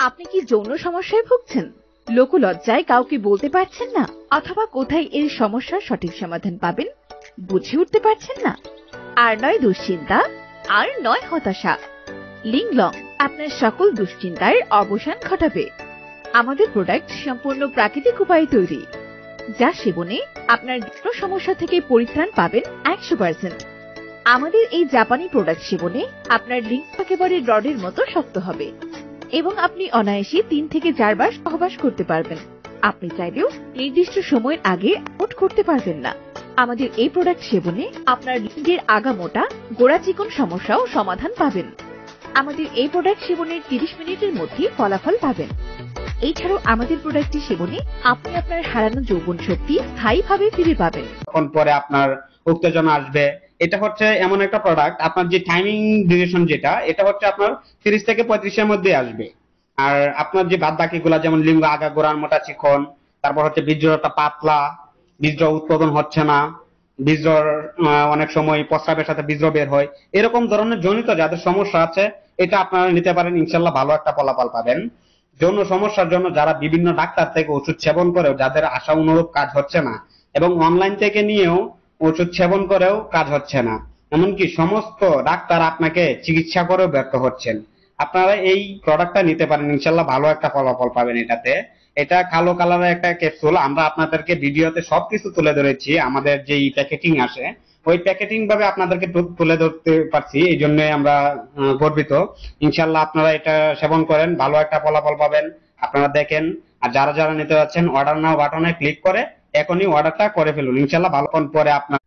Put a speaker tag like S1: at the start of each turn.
S1: আপনি কি যৌন সমস্যায় ভুগছেন? লোকলজ্জায় কাউকে বলতে পারছেন না, অথবা কোথায় এর সমস্যার সঠিক সমাধান পাবেন বুঝে উঠতে পারছেন না? আর নয় দুশ্চিন্তা, আর নয় হতাশা। লিংলং আপনার সকল দুশ্চিন্তার অবসান ঘটাবে। আমাদের প্রোডাক্ট সম্পূর্ণ প্রাকৃতিক উপায়ে তৈরি, যা সেবনে আপনার যৌন সমস্যা থেকে পরিত্রাণ পাবেন 100%। আমাদের এই জাপানি প্রোডাক্ট সেবনে আপনার লিঙ্গ একেবারে রডের মতো শক্ত হবে এবং আপনি অনায়াসে 3 থেকে 4 বার সহবাস করতে পারবেন। আপনি চাইলেও নির্দিষ্ট সময়ের আগে আউট করতে পারবেন না। আমাদের এই প্রোডাক্ট সেবনে আপনার লিঙ্গের আগামোটা, গোড়া চিকন সমস্যাও সমাধান পাবেন। আমাদের এই প্রোডাক্ট সেবনের 30 মিনিটের মধ্যে ফলাফল পাবেন। এছাড়াও আমাদের প্রোডাক্টটি সেবনে আপনি আপনার হারানো যৌবন শক্তি স্থায়ীভাবে ফিরে পাবেন।
S2: তখন পরে আপনার উত্তেজনা আসবে। এটা হচ্ছে এমন একটা প্রোডাক্ট, আপনার যে টাইমিং ডিউরেশন যেটা, এটা হচ্ছে আপনার 30 থেকে 35 এর মধ্যে আসবে। আর আপনার যে বাদ বাকিগুলা, যেমন লিঙ্গ আগা গোড়ার মোটা চিকন, তারপর হচ্ছে বীর্যটা পাতলা, বীর্য উৎপাদন হচ্ছে না, বীর্যর অনেক সময় প্রস্রাবের সাথে বীর্য বের হয়, এরকম ধরনের জনিত যাদের সমস্যা আছে, এটা আপনারা নিতে পারেন, ইনশাল্লাহ ভালো একটা ফলাফল পাবেন। যৌন সমস্যার জন্য যারা বিভিন্ন ডাক্তার থেকে ওষুধ সেবন করেও যাদের আশা অনুরূপ কাজ হচ্ছে না, এবং অনলাইন থেকে নিয়েও ওষুধ সেবন করেও কাজ হচ্ছে না, এমনকি সমস্ত ডাক্তার আপনাকে চিকিৎসা করেও ব্যর্থ হচ্ছেন, আপনারা এই প্রোডাক্টটা নিতে পারেন, ইনশাল্লাহ ভালো একটা ফলাফল পাবেন এটাতে। এটা কালো কালারের একটা ক্যাপসুল, আমরা আপনাদেরকে ভিডিওতে সবকিছু তুলে ধরেছি, আমাদের যেই প্যাকেটিং আসে ওই প্যাকেটিং ভাবে আপনাদেরকে তুলে ধরতে পারছি, এই জন্য আমরা গর্বিত। ইনশাল্লাহ আপনারা এটা সেবন করেন, ভালো একটা ফলাফল পাবেন। আপনারা দেখেন, আর যারা যারা নিতে যাচ্ছেন অর্ডার নাও বাটনে ক্লিক করে এখনই অর্ডারটা করে ফেলুন, ইনশাল্লাহ ভালো পরে আপনার